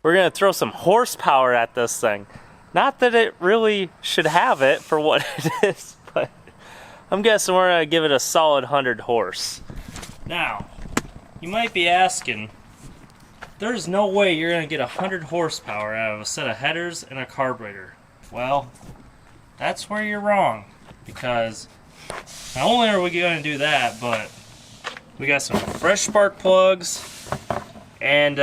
we're gonna throw some horsepower at this thing. Not that it really should have it for what it is, but I'm guessing we're gonna give it a solid 100 horse. Now, you might be asking, there's no way you're gonna get 100 horsepower out of a set of headers and a carburetor. Well, that's where you're wrong, because not only are we gonna do that, but we got some fresh spark plugs, and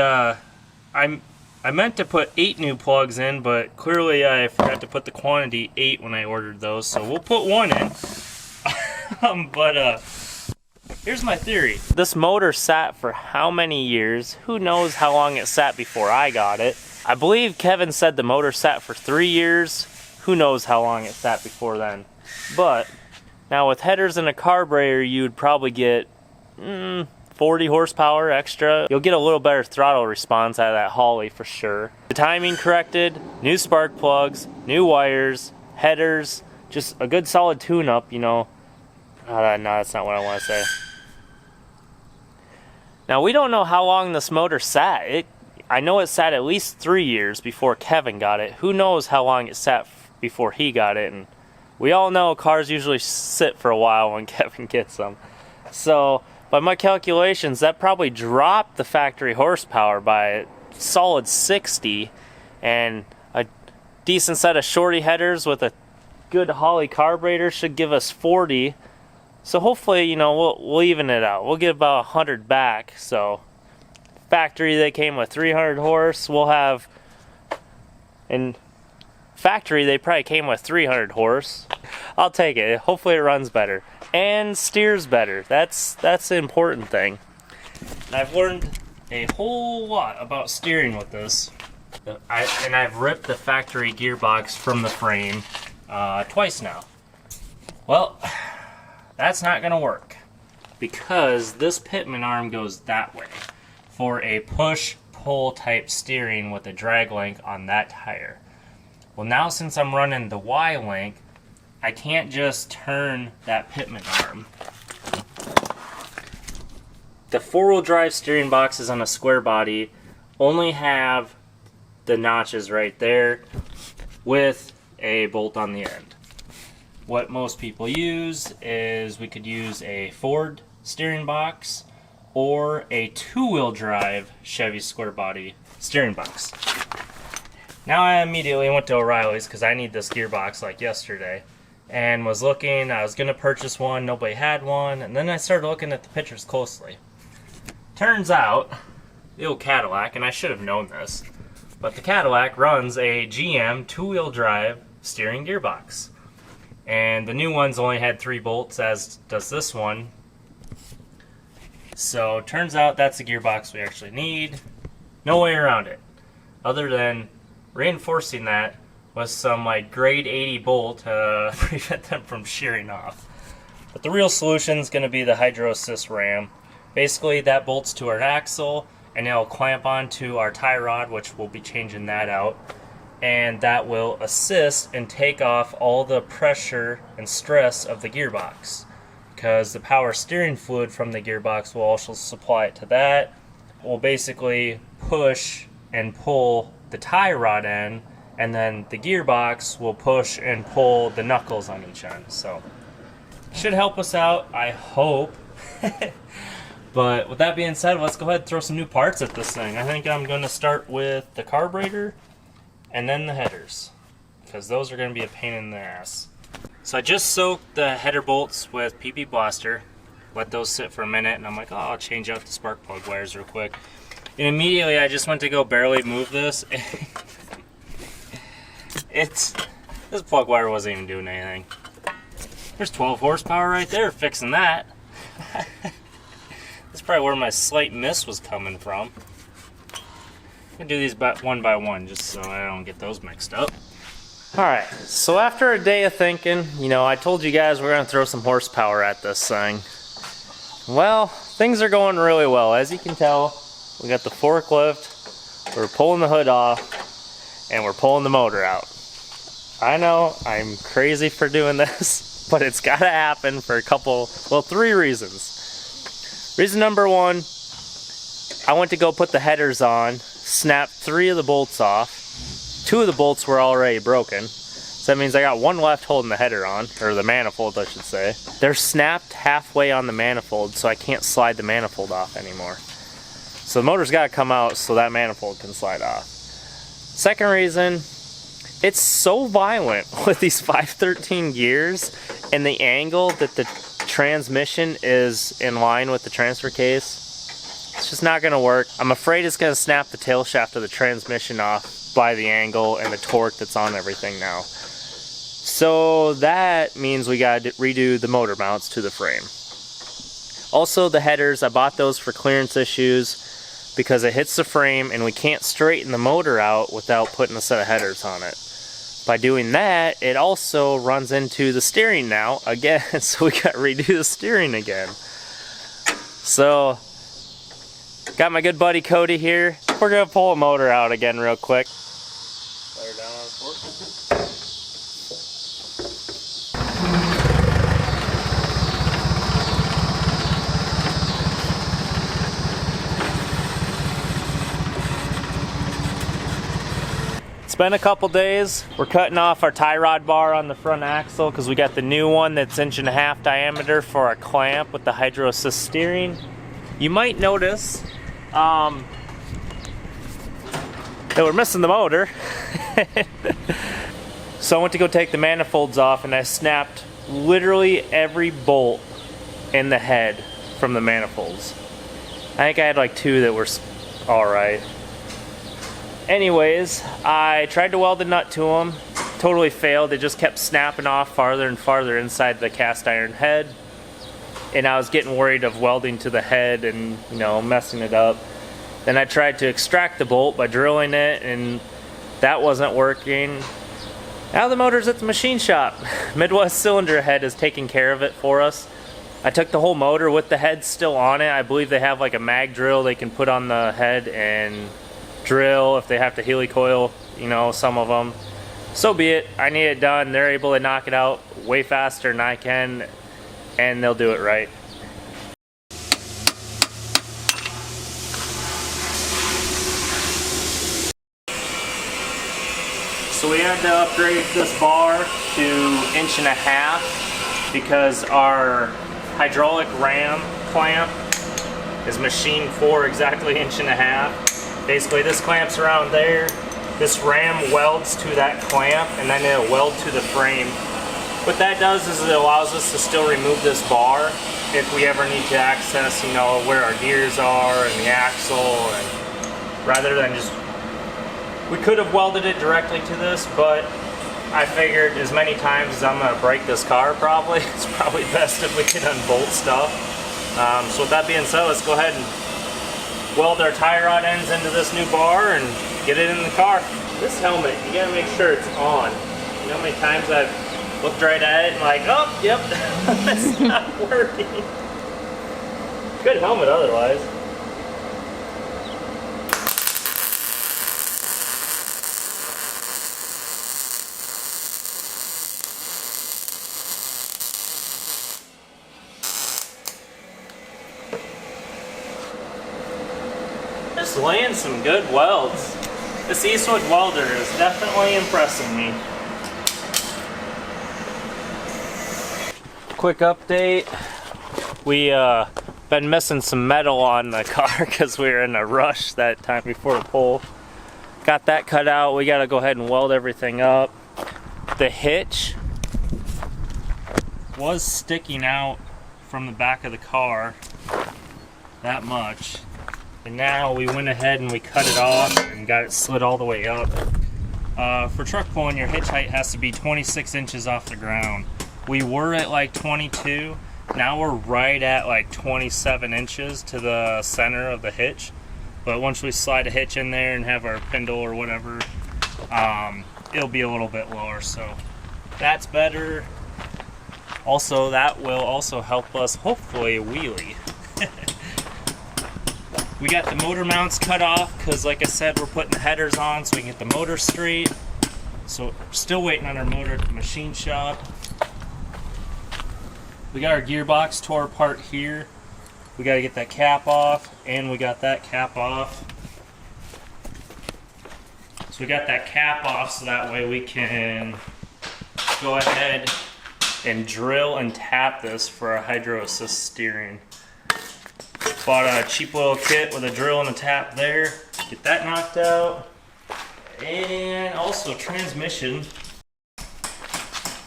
I meant to put 8 new plugs in, but clearly I forgot to put the quantity 8 when I ordered those, so we'll put 1 in. Here's my theory. This motor sat for how many years? Who knows how long it sat before I got it. I believe Kevin said the motor sat for 3 years. Who knows how long it sat before then. But now with headers and a carburetor, you would probably get 40 horsepower extra. You'll get a little better throttle response out of that Holly for sure. The timing corrected, new spark plugs, new wires, headers, just a good solid tune-up, you know. No, that's not what I want to say. Now, we don't know how long this motor sat. I know it sat at least 3 years before Kevin got it. Who knows how long it sat before he got it? And we all know cars usually sit for a while when Kevin gets them. So, by my calculations, that probably dropped the factory horsepower by a solid 60, and a decent set of shorty headers with a good Holly carburetor should give us 40. So hopefully, you know, we'll even it out. We'll get about 100 back. So factory they came with 300 horse. We'll have, in factory they probably came with 300 horse. I'll take it. Hopefully it runs better and steers better. That's the important thing. And I've learned a whole lot about steering with this. And I've ripped the factory gearbox from the frame twice now. Well, that's not gonna work because this pitman arm goes that way for a push-pull type steering with a drag link on that tire. Well, now since I'm running the Y-link, I can't just turn that pitman arm. The four-wheel drive steering boxes on a square body only have the notches right there with a bolt on the end. What most people use is we could use a Ford steering box or a two-wheel drive Chevy square body steering box. Now I immediately went to O'Reilly's because I need this gearbox like yesterday, and was looking. I was going to purchase one, nobody had one, and then I started looking at the pictures closely. Turns out, the old Cadillac, and I should have known this, but the Cadillac runs a GM two-wheel drive steering gearbox. And the new ones only had 3 bolts, as does this one. So turns out that's the gearbox we actually need. No way around it, other than reinforcing that with some like grade 80 bolt to prevent them from shearing off. But the real solution is going to be the hydro assist ram. Basically that bolts to our axle and it'll clamp onto our tie rod, which we'll be changing that out. And that will assist and take off all the pressure and stress of the gearbox, because the power steering fluid from the gearbox will also supply it to that. We'll basically push and pull the tie rod end, and then the gearbox will push and pull the knuckles on each end. So it should help us out, I hope. But with that being said, let's go ahead and throw some new parts at this thing. I think I'm going to start with the carburetor and then the headers, because those are going to be a pain in the ass. So I just soaked the header bolts with PP Blaster, let those sit for a minute, and I'm like, oh, I'll change out the spark plug wires real quick. And immediately I just went to go barely move this. This plug wire wasn't even doing anything. There's 12 horsepower right there fixing that. That's probably where my slight miss was coming from. I'm going to do these one by one just so I don't get those mixed up. Alright, so after a day of thinking, you know, I told you guys we're going to throw some horsepower at this thing. Well, things are going really well. As you can tell, we got the forklift, we're pulling the hood off, and we're pulling the motor out. I know, I'm crazy for doing this, but it's got to happen for 3 reasons. Reason number 1, I went to go put the headers on snapped 3 of the bolts off. 2 of the bolts were already broken. So that means I got 1 left holding the header on, or the manifold I should say. They're snapped halfway on the manifold, so I can't slide the manifold off anymore. So the motor's got to come out so that manifold can slide off. Second reason, it's so violent with these 513 gears and the angle that the transmission is in line with the transfer case. It's just not going to work. I'm afraid it's going to snap the tail shaft of the transmission off by the angle and the torque that's on everything now. So that means we got to redo the motor mounts to the frame. Also the headers, I bought those for clearance issues because it hits the frame and we can't straighten the motor out without putting a set of headers on it. By doing that, it also runs into the steering now again, so we got to redo the steering again. So got my good buddy Cody here. We're gonna pull a motor out again real quick. Fire down on the fork. It's been a couple days. We're cutting off our tie rod bar on the front axle because we got the new one that's 1.5 inch diameter for a clamp with the hydro assist steering. You might notice that we're missing the motor. So I went to go take the manifolds off and I snapped literally every bolt in the head from the manifolds. I think I had like 2 that were alright. Anyways, I tried to weld the nut to them. Totally failed. They just kept snapping off farther and farther inside the cast iron head. And I was getting worried of welding to the head and, you know, messing it up. Then I tried to extract the bolt by drilling it, and that wasn't working. Now the motor's at the machine shop. Midwest Cylinder Head is taking care of it for us. I took the whole motor with the head still on it. I believe they have like a mag drill they can put on the head and drill if they have to helicoil, you know, some of them. So be it. I need it done. They're able to knock it out way faster than I can, and they'll do it right. So we had to upgrade this bar to 1.5 inches because our hydraulic ram clamp is machined for exactly 1.5 inches. Basically this clamp's around there. This ram welds to that clamp and then it'll weld to the frame. What that does is it allows us to still remove this bar if we ever need to access, you know, where our gears are and the axle, and rather than just, we could have welded it directly to this, but I figured as many times as I'm going to break this car probably, it's probably best if we can unbolt stuff. So with that being said, let's go ahead and weld our tie rod ends into this new bar and get it in the car. This helmet, you gotta make sure it's on. You know how many times I've looked right at it and like, oh, yep, it's not working. Good helmet otherwise. Just laying some good welds. This Eastwood welder is definitely impressing me. Quick update. We been missing some metal on the car because we were in a rush that time before the pull. Got that cut out. We gotta go ahead and weld everything up. The hitch was sticking out from the back of the car that much. And now we went ahead and we cut it off and got it slid all the way up. For truck pulling, your hitch height has to be 26 inches off the ground. We were at like 22. Now we're right at like 27 inches to the center of the hitch. But once we slide a hitch in there and have our spindle or whatever, it'll be a little bit lower. So that's better. Also, that will also help us hopefully wheelie. We got the motor mounts cut off because, like I said, we're putting the headers on so we can get the motor straight. So we're still waiting on our motor at the machine shop. We got our gearbox tore apart here. We got to get that cap off, and we got that cap off. So we got that cap off so that way we can go ahead and drill and tap this for our hydro assist steering. Bought a cheap little kit with a drill and a tap there. Get that knocked out. And also transmission.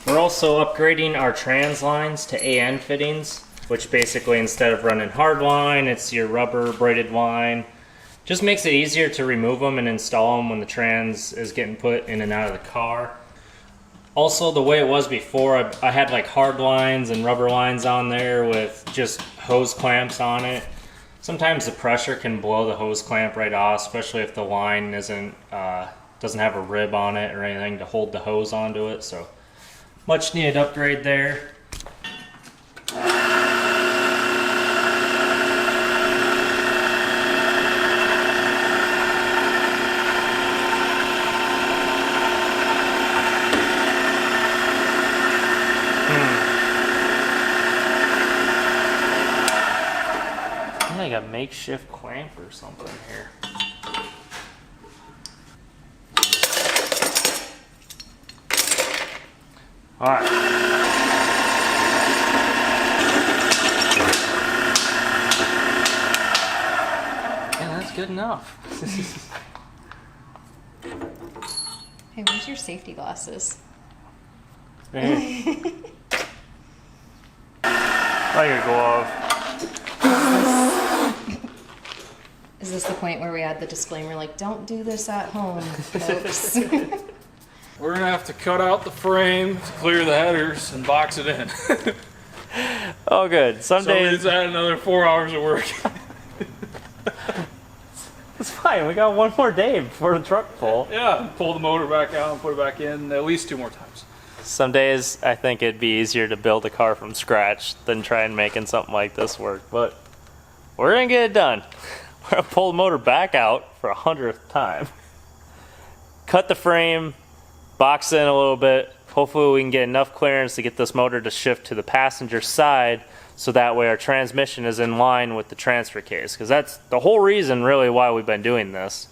We're also upgrading our trans lines to AN fittings, which basically instead of running hard line, it's your rubber braided line. Just makes it easier to remove them and install them when the trans is getting put in and out of the car. Also, the way it was before, I had like hard lines and rubber lines on there with just hose clamps on it. Sometimes the pressure can blow the hose clamp right off, especially if the line doesn't have a rib on it or anything to hold the hose onto it. So, much needed upgrade there. Like a makeshift clamp or something here. All right. Yeah, that's good enough. Hey, where's your safety glasses? Right your glove. Is this the point where we add the disclaimer, like, don't do this at home, folks? We're gonna have to cut out the frame to clear the headers and box it in. Oh, good. Some days add another 4 hours of work. it's fine. We got one more day before the truck full. Yeah, pull the motor back out and put it back in at least 2 more times. Some days I think it'd be easier to build a car from scratch than try and making something like this work, but we're gonna get it done. We're gonna pull the motor back out for 100th time. Cut the frame, box it in a little bit. Hopefully we can get enough clearance to get this motor to shift to the passenger side so that way our transmission is in line with the transfer case. Because that's the whole reason really why we've been doing this.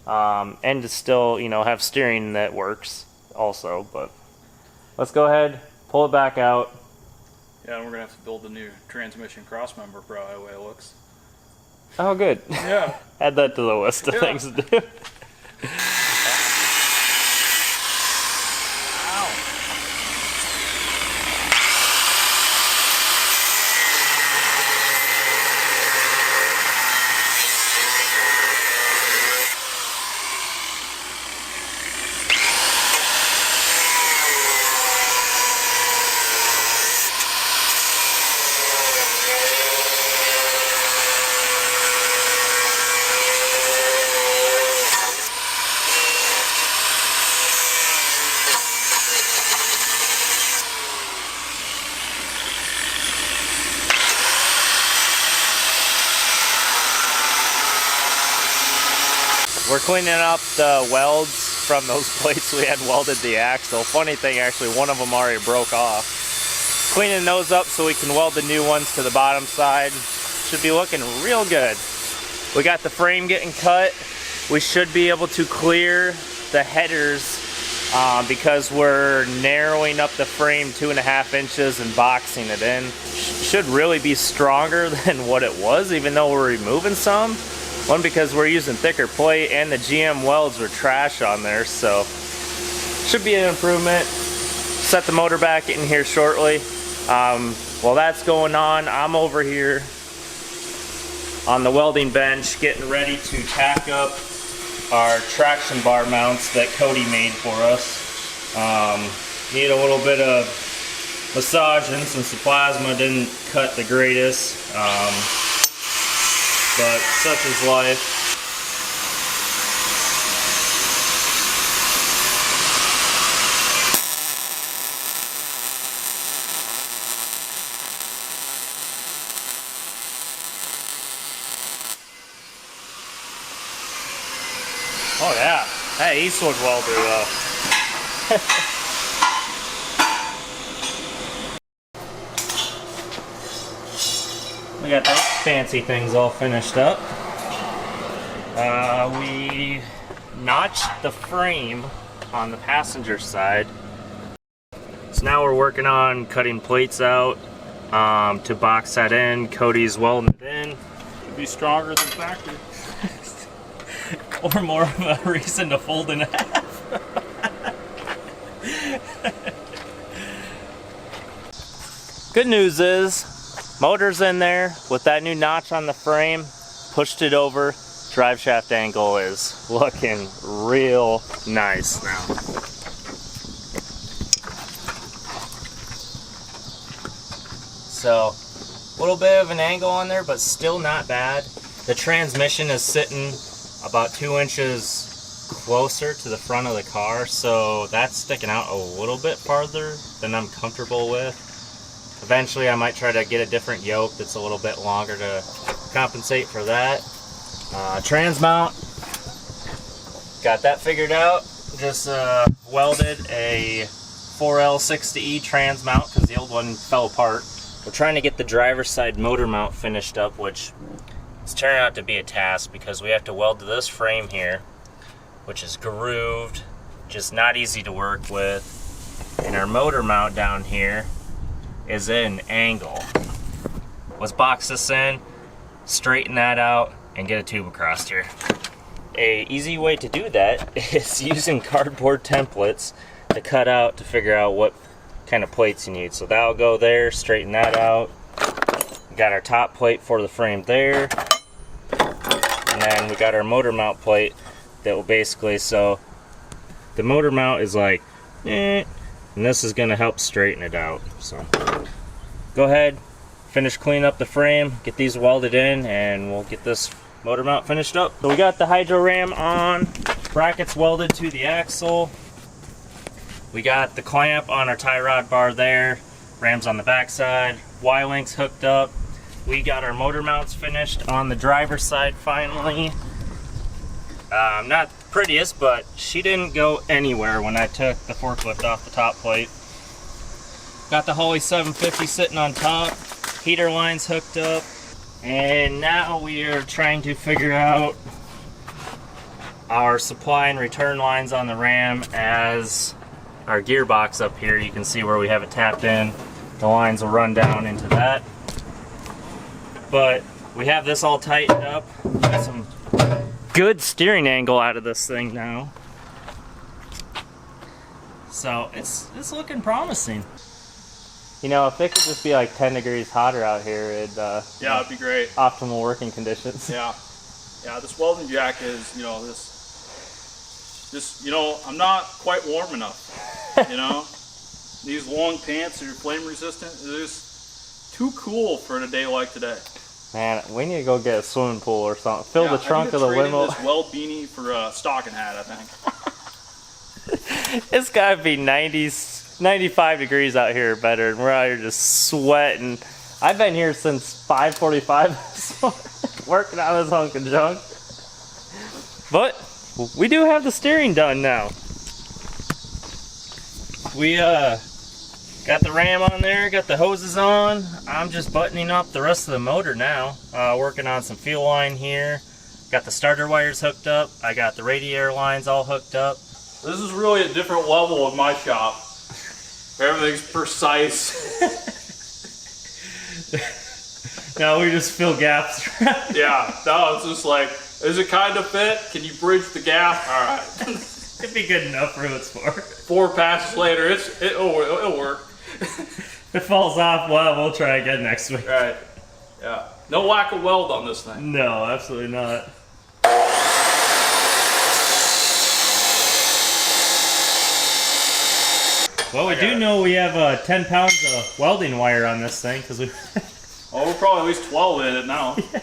And to still, you know, have steering that works also. But let's go ahead, pull it back out. Yeah, and we're gonna have to build a new transmission crossmember, probably the way it looks. Oh, good. Yeah. Add that to the list of things to do. We're cleaning up the welds from those plates we had welded the axle. Funny thing, actually, one of them already broke off. Cleaning those up so we can weld the new ones to the bottom side. Should be looking real good. We got the frame getting cut. We should be able to clear the headers because we're narrowing up the frame 2.5 inches and boxing it in. Should really be stronger than what it was, even though we're removing some. One, because we're using thicker plate and the GM welds were trash on there, so should be an improvement. Set the motor back in here shortly. While that's going on, I'm over here on the welding bench getting ready to tack up our traction bar mounts that Cody made for us. Need a little bit of massaging since the plasma didn't cut the greatest. But such is life. Oh yeah, that Eastwood welder though. We got those fancy things all finished up. We notched the frame on the passenger side. So now we're working on cutting plates out to box that in. Cody's welding it in. Should be stronger than factory. Or more of a reason to fold in half. Good news is, motor's in there with that new notch on the frame. Pushed it over. Drive shaft angle is looking real nice now. So, a little bit of an angle on there, but still not bad. The transmission is sitting about 2 inches closer to the front of the car, so that's sticking out a little bit farther than I'm comfortable with. Eventually I might try to get a different yoke that's a little bit longer to compensate for that. Trans mount, got that figured out. Just welded a 4L60E trans mount because the old one fell apart. We're trying to get the driver's side motor mount finished up, which it's turning out to be a task because we have to weld to this frame here, which is grooved, just not easy to work with. And our motor mount down here is at an angle. Let's box this in, straighten that out, and get a tube across here. A easy way to do that is using cardboard templates to cut out to figure out what kind of plates you need. So that'll go there, straighten that out. We got our top plate for the frame there. And then we got our motor mount plate that will basically, so the motor mount is like, and this is gonna help straighten it out. So go ahead, finish cleaning up the frame, get these welded in, and we'll get this motor mount finished up. So we got the hydro ram on, brackets welded to the axle. We got the clamp on our tie rod bar there, rams on the backside, Y-links hooked up. We got our motor mounts finished on the driver's side finally. Not the prettiest, but she didn't go anywhere when I took the forklift off the top plate. Got the Holley 750 sitting on top, heater lines hooked up, and now we are trying to figure out our supply and return lines on the Ram as our gearbox up here. You can see where we have it tapped in. The lines will run down into that. But we have this all tightened up. Got some good steering angle out of this thing now. So it's looking promising. You know, if it could just be like 10 degrees hotter out here, it'd yeah, it'd be great. Optimal working conditions. Yeah, yeah. This welding jack is, you know, this, you know, I'm not quite warm enough. You know, these long pants are flame resistant. They're just too cool for a day like today. Man, we need to go get a swimming pool or something. Fill the trunk of the limo. This weld beanie for a stocking hat, I think. It's gotta be 95 degrees out here or better, and we're out here just sweating. I've been here since 5:45 working on this hunk of junk. But we do have the steering done now. We got the ram on there, got the hoses on. I'm just buttoning up the rest of the motor now. Working on some fuel line here. Got the starter wires hooked up. I got the radiator lines all hooked up. This is really a different level of my shop. Everything's precise. Now we just fill gaps. Yeah, no, it's just like, is it kind of fit? Can you bridge the gap? All right. It'd be good enough for who it's for. 4 passes later, it'll work. If it falls off, well, we'll try again next week. Right. Yeah. No lack of weld on this thing. No, absolutely not. Well, we do know we have 10 pounds of welding wire on this thing because we. Oh, we're probably at least 12 in it now. Yeah.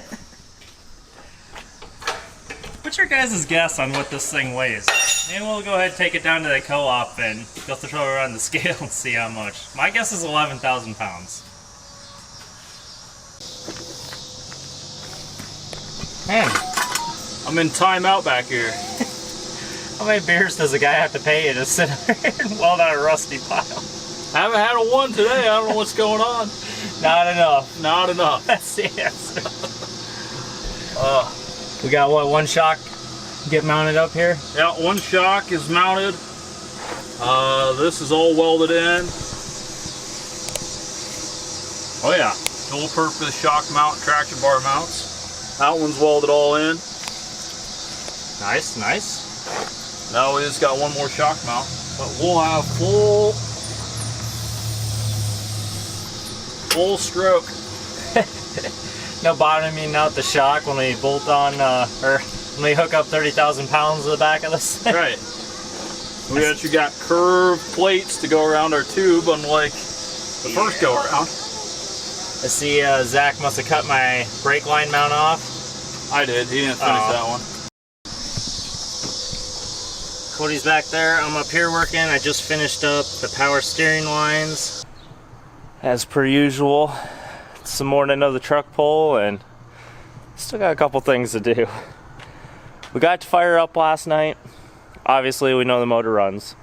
What's your guys' guess on what this thing weighs? Maybe we'll go ahead and take it down to the co-op and go throw it on the scale and see how much. My guess is 11,000 pounds. Man, I'm in timeout back here. how many beers does a guy have to pay you to sit there and weld out a rusty pile? I haven't had a one today. I don't know what's going on. Not enough. Not enough. That's the answer. We got what, one shock get mounted up here? Yeah, one shock is mounted. This is all welded in. Oh yeah, dual purpose shock mount, traction bar mounts. That one's welded all in. Nice, nice. Now we just got one more shock mount, but we'll have full stroke. No bottoming out the shock when we bolt on, or when we hook up 30,000 pounds to the back of this thing. Right. We actually got curved plates to go around our tube, unlike the first go around. I see Zach must have cut my brake line mount off. I did. He didn't finish that one. Cody's back there. I'm up here working. I just finished up the power steering lines. As per usual, it's the morning of the truck pull and still got a couple things to do. We got to fire up last night. Obviously, we know the motor runs.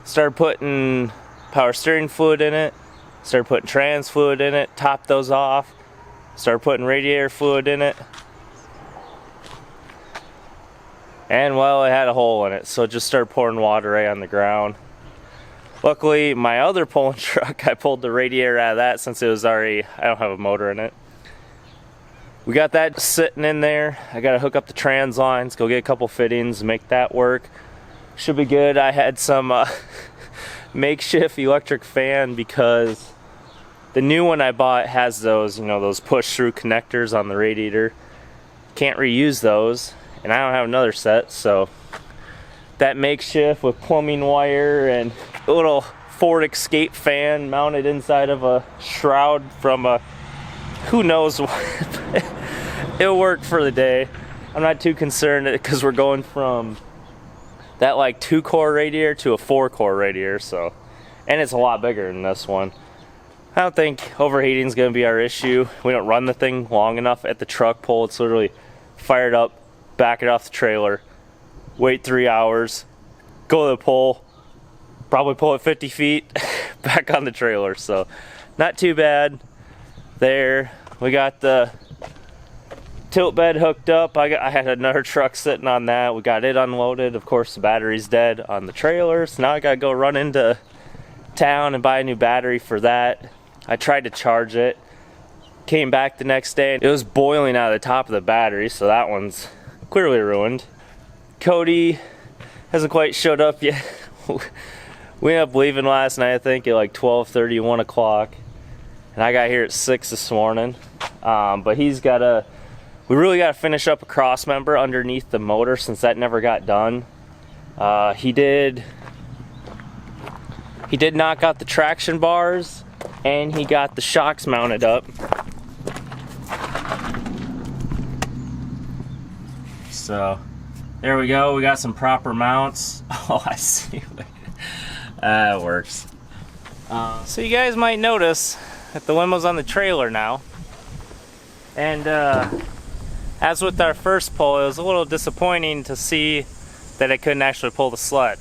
Started putting power steering fluid in it. Started putting trans fluid in it. Topped those off. Started putting radiator fluid in it. And well, it had a hole in it, so it just started pouring water right on the ground. Luckily, my other pulling truck, I pulled the radiator out of that since it was already, I don't have a motor in it. We got that sitting in there. I got to hook up the trans lines, go get a couple fittings, make that work. Should be good. I had some makeshift electric fan because the new one I bought has those, you know, those push-through connectors on the radiator. Can't reuse those, and I don't have another set, so that makeshift with plumbing wire and a little Ford Escape fan mounted inside of a shroud from a who knows what. It worked for the day. I'm not too concerned because we're going from that like 2-core radiator to a 4-core radiator, so, and it's a lot bigger than this one. I don't think overheating is going to be our issue. We don't run the thing long enough at the truck pull. It's literally fired up, back it off the trailer, wait 3 hours, go to the pole, probably pull it 50 feet, back on the trailer. So not too bad there. We got the tilt bed hooked up. I had another truck sitting on that. We got it unloaded. Of course, the battery's dead on the trailer, so now I gotta go run into town and buy a new battery for that. I tried to charge it, came back the next day, it was boiling out of the top of the battery, so that one's clearly ruined. Cody hasn't quite showed up yet. We ended up leaving last night, I think, at like 12:30, 1 o'clock. And I got here at 6 this morning. But we really got to finish up a cross member underneath the motor since that never got done. He did knock out the traction bars and he got the shocks mounted up. So there we go. We got some proper mounts. Oh, I see. That works. So you guys might notice that the limo's on the trailer now. And as with our first pull, it was a little disappointing to see that I couldn't actually pull the sled.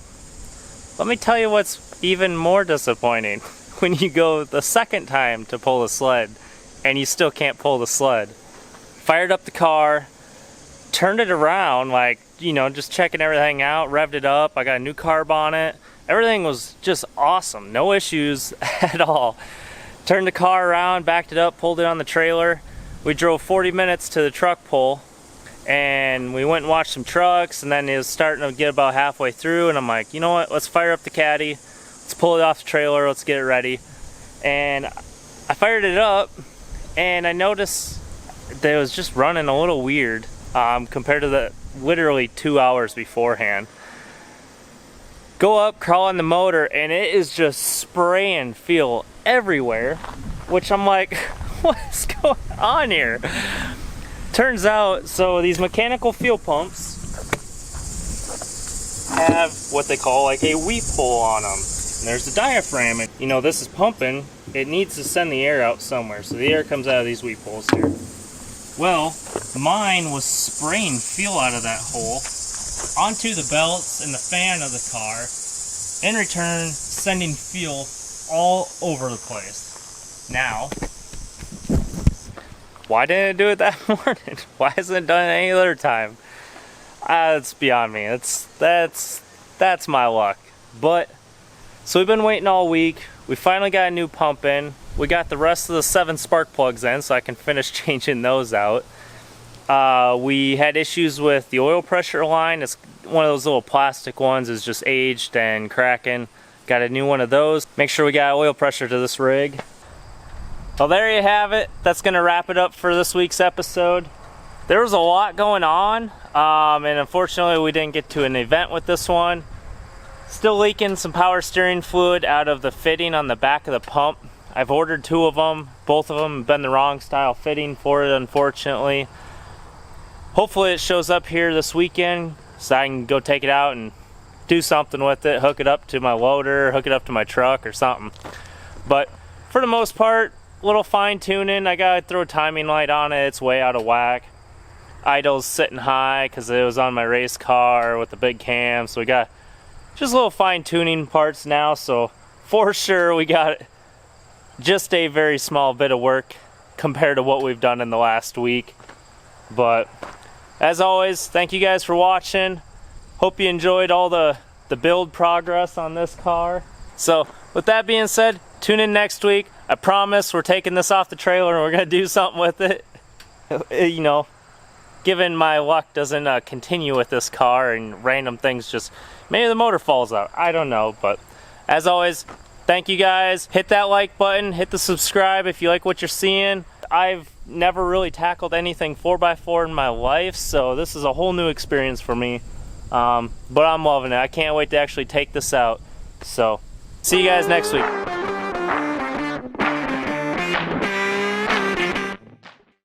Let me tell you what's even more disappointing. When you go the second time to pull the sled and you still can't pull the sled. Fired up the car, turned it around, like, you know, just checking everything out, revved it up. I got a new carb on it. Everything was just awesome. No issues at all. Turned the car around, backed it up, pulled it on the trailer. We drove 40 minutes to the truck pull and we went and watched some trucks, and then it was starting to get about halfway through and I'm like, you know what, let's fire up the Caddy. Let's pull it off the trailer, let's get it ready. And I fired it up and I noticed that it was just running a little weird compared to the literally 2 hours beforehand. Go up, crawl on the motor, and it is just spraying fuel everywhere, which I'm like, what's going on here? Turns out, so these mechanical fuel pumps have what they call like a weep hole on them. And there's the diaphragm, and you know, this is pumping, it needs to send the air out somewhere, so the air comes out of these weep holes here. Well, mine was spraying fuel out of that hole onto the belts and the fan of the car, in return sending fuel all over the place. Now, why didn't it do it that morning? Why hasn't it done it any other time? It's beyond me. That's my luck. But so we've been waiting all week. We finally got a new pump in. We got the rest of the 7 spark plugs in, so I can finish changing those out. We had issues with the oil pressure line. It's one of those little plastic ones, is just aged and cracking. Got a new one of those. Make sure we got oil pressure to this rig. Well, there you have it. That's gonna wrap it up for this week's episode. There was a lot going on, and unfortunately we didn't get to an event with this one. Still leaking some power steering fluid out of the fitting on the back of the pump. I've ordered 2 of them. Both of them have been the wrong style fitting for it, unfortunately. Hopefully it shows up here this weekend so I can go take it out and do something with it, hook it up to my loader, hook it up to my truck or something. But for the most part, a little fine tuning. I gotta throw a timing light on it. It's way out of whack. Idle's sitting high because it was on my race car with the big cam, so we got just little fine tuning parts now. So for sure we got just a very small bit of work compared to what we've done in the last week. But as always, thank you guys for watching. Hope you enjoyed all the build progress on this car. So with that being said, tune in next week. I promise we're taking this off the trailer and we're gonna do something with it. You know, given my luck doesn't continue with this car and random things, just maybe the motor falls out. I don't know, but as always, thank you guys. Hit that like button, hit the subscribe if you like what you're seeing. I've never really tackled anything 4x4 in my life, so this is a whole new experience for me. But I'm loving it. I can't wait to actually take this out. So, see you guys next week.